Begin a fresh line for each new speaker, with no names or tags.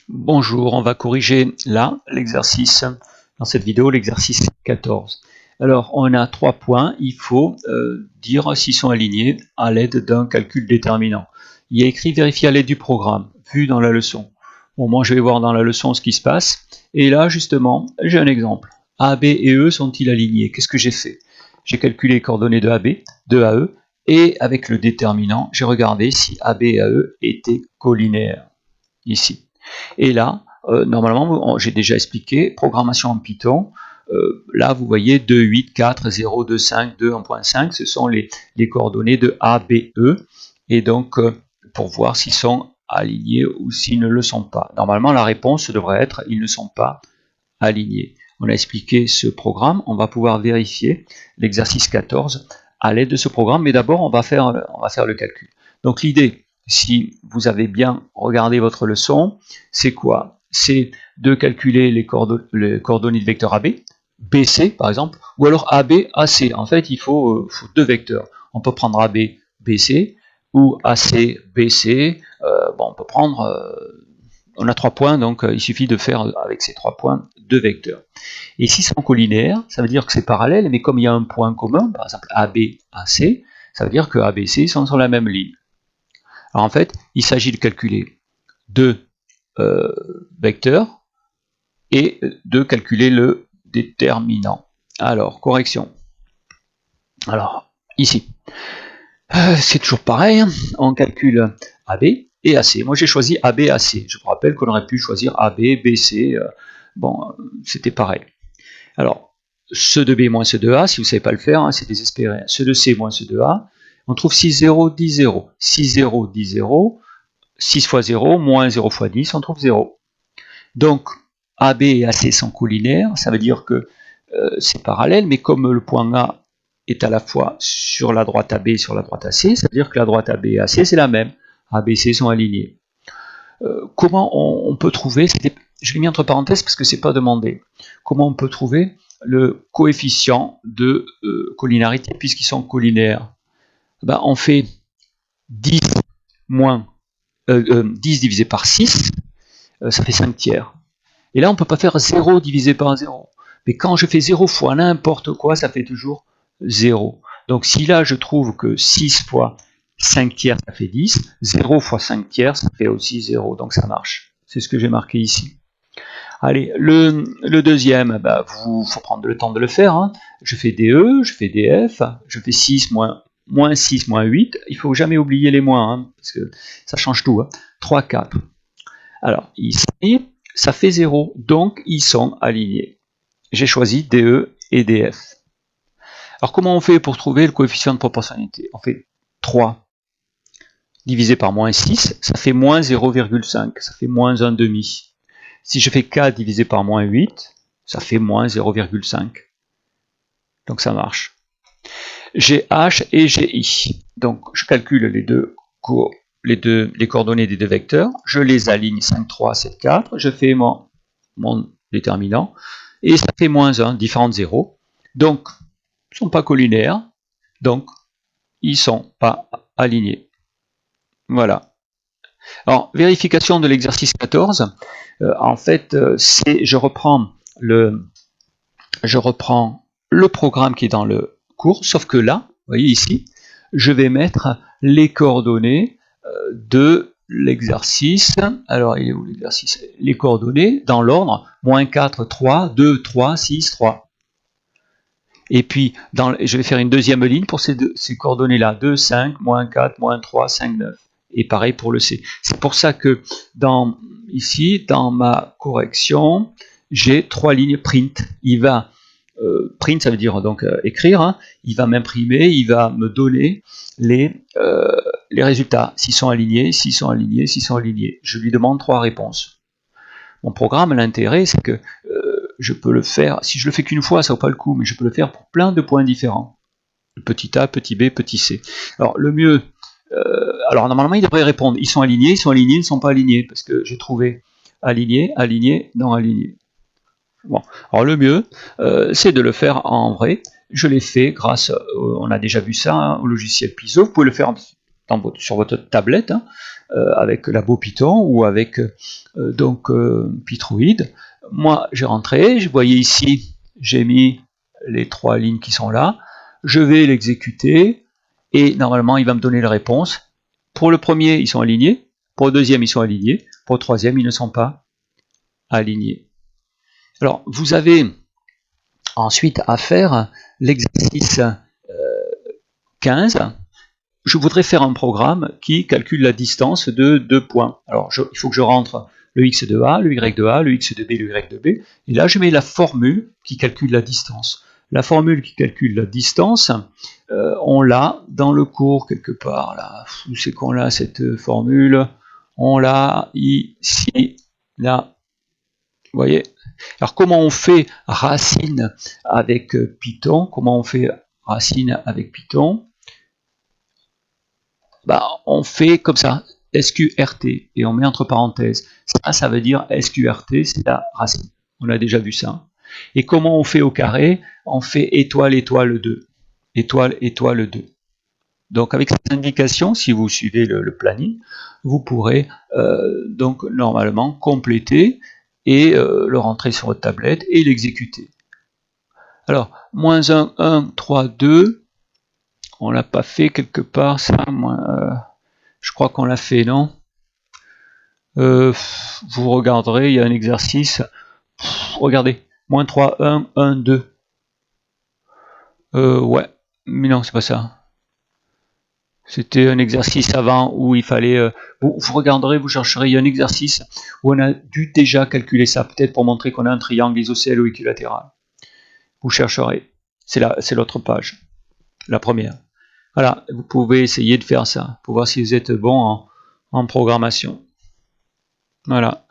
Bonjour, on va corriger là l'exercice, dans cette vidéo, l'exercice 14. Alors, on a 3 points, il faut dire s'ils sont alignés à l'aide d'un calcul déterminant. Il y a écrit vérifier à l'aide du programme, vu dans la leçon. Bon, moi je vais voir dans la leçon ce qui se passe, et là justement, j'ai un exemple. A, B et E sont-ils alignés? Qu'est-ce que j'ai fait? J'ai calculé les coordonnées de AB, de AE, et avec le déterminant, j'ai regardé si AB et AE étaient colinéaires, ici. Et là, normalement, j'ai déjà expliqué, programmation en Python, là vous voyez 2, 8, 4, 0, 2, 5, 2, 1.5, ce sont les coordonnées de A, B, E, et donc pour voir s'ils sont alignés ou s'ils ne le sont pas. Normalement, la réponse devrait être ils ne sont pas alignés. On a expliqué ce programme, on va pouvoir vérifier l'exercice 14 à l'aide de ce programme, mais d'abord on va faire le calcul. Donc l'idée, si vous avez bien regardé votre leçon, c'est quoi? C'est de calculer les coordonnées de vecteur AB, BC par exemple, ou alors AB, AC. En fait, il faut deux vecteurs. On peut prendre AB, BC, ou AC, BC. Bon, on peut prendre... on a 3 points, donc il suffit de faire avec ces 3 points 2 vecteurs. Et si c'est en colinéaire, ça veut dire que c'est parallèle, mais comme il y a un point commun, par exemple AB, AC, ça veut dire que ABC sont sur la même ligne. Alors en fait, il s'agit de calculer 2 vecteurs et de calculer le déterminant. Alors, correction. Alors, ici, c'est toujours pareil, hein. On calcule AB et AC. Moi j'ai choisi AB, AC. Je vous rappelle qu'on aurait pu choisir AB, BC. Bon, c'était pareil. Alors, ceux de B moins ceux de A, si vous ne savez pas le faire, hein, c'est désespéré. Ceux de C moins ceux de A, on trouve 6, 0, 10, 0. 6, 0, 10, 0. 6 fois 0, moins 0 fois 10, on trouve 0. Donc, AB et AC sont colinéaires, ça veut dire que c'est parallèle, mais comme le point A est à la fois sur la droite AB et sur la droite AC, ça veut dire que la droite AB et AC, c'est la même. AB et C sont alignés. Comment on peut trouver, je l'ai mis entre parenthèses parce que c'est pas demandé, comment on peut trouver le coefficient de collinarité puisqu'ils sont collinaires? Ben, on fait 10 moins 10 divisé par 6, ça fait 5 tiers. Et là, on ne peut pas faire 0 divisé par 0. Mais quand je fais 0 fois n'importe quoi, ça fait toujours 0. Donc si là, je trouve que 6 fois 5 tiers, ça fait 10, 0 fois 5 tiers, ça fait aussi 0. Donc ça marche. C'est ce que j'ai marqué ici. Allez, le deuxième, bah, faut prendre le temps de le faire. Hein. Je fais DE, je fais DF, je fais 6 moins 6 moins 8. Il ne faut jamais oublier les moins, hein, parce que ça change tout. Hein. 3, 4. Alors, ici, ça fait 0, donc ils sont alignés. J'ai choisi DE et DF. Alors, comment on fait pour trouver le coefficient de proportionnalité? On fait 3 divisé par moins 6, ça fait moins 0,5, ça fait moins 1,5. Si je fais 4 divisé par moins 8, ça fait moins 0,5. Donc ça marche. J'ai H et j'ai I. Donc je calcule les coordonnées des deux vecteurs, je les aligne 5, 3, 7, 4, je fais mon déterminant, et ça fait moins 1, différents de 0. Donc, ils ne sont pas collinaires, donc ils ne sont pas alignés. Voilà. Alors, vérification de l'exercice 14, en fait, je reprends le programme qui est dans le cours, sauf que là, vous voyez ici, je vais mettre les coordonnées de l'exercice. Alors, il est où l'exercice? Les coordonnées dans l'ordre, moins 4, 3, 2, 3, 6, 3. Et puis, je vais faire une deuxième ligne pour ces coordonnées-là, 2, 5, moins 4, moins 3, 5, 9. Et pareil pour le C. C'est pour ça que ici, dans ma correction, j'ai 3 lignes print. Il va print, ça veut dire donc écrire, hein. Il va m'imprimer, il va me donner les résultats, s'ils sont alignés, s'ils sont alignés, s'ils sont alignés. Je lui demande 3 réponses. Mon programme, l'intérêt, c'est que je peux le faire, si je le fais qu'une fois, ça vaut pas le coup, mais je peux le faire pour plein de points différents. Petit a, petit b, petit c. Alors le mieux, alors normalement il devrait répondre, ils sont alignés, ils ne sont pas alignés, parce que j'ai trouvé aligné, aligné, non aligné. Bon, alors le mieux, c'est de le faire en vrai. Je l'ai fait grâce, on a déjà vu ça, hein, au logiciel Piso. Vous pouvez le faire sur votre tablette, hein, avec Labo Python ou avec Pythroid. Moi, j'ai rentré, je voyais ici, j'ai mis les 3 lignes qui sont là, je vais l'exécuter, et normalement, il va me donner la réponse. Pour le premier, ils sont alignés, pour le deuxième, ils sont alignés, pour le troisième, ils ne sont pas alignés. Alors, vous avez ensuite à faire l'exercice 15. Je voudrais faire un programme qui calcule la distance de 2 points. Alors, il faut que je rentre le x de A, le y de A, le x de B, le y de B. Et là, je mets la formule qui calcule la distance. La formule qui calcule la distance, on l'a dans le cours quelque part. Là. Où c'est qu'on l'a cette formule? On l'a ici, là. Vous voyez? Alors, comment on fait racine avec Python? Comment on fait racine avec Python? Bah, on fait comme ça, SQRT, et on met entre parenthèses. Ça veut dire SQRT, c'est la racine. On a déjà vu ça. Et comment on fait au carré? On fait étoile, étoile 2. Étoile, étoile 2. Donc avec cette indication, si vous suivez le planning, vous pourrez donc normalement compléter et le rentrer sur votre tablette et l'exécuter. Alors, moins 1, 1, 3, 2, on l'a pas fait quelque part, ça, je crois qu'on l'a fait, non? Vous regarderez, il y a un exercice. Regardez, moins 3, 1, 1, 2. Ouais, mais non, c'est pas ça. C'était un exercice avant où il fallait... vous regarderez, vous chercherez, il y a un exercice où on a dû déjà calculer ça, peut-être pour montrer qu'on a un triangle isocèle ou équilatéral. Vous chercherez. C'est l'autre page, la première. Voilà, vous pouvez essayer de faire ça, pour voir si vous êtes bon en programmation. Voilà.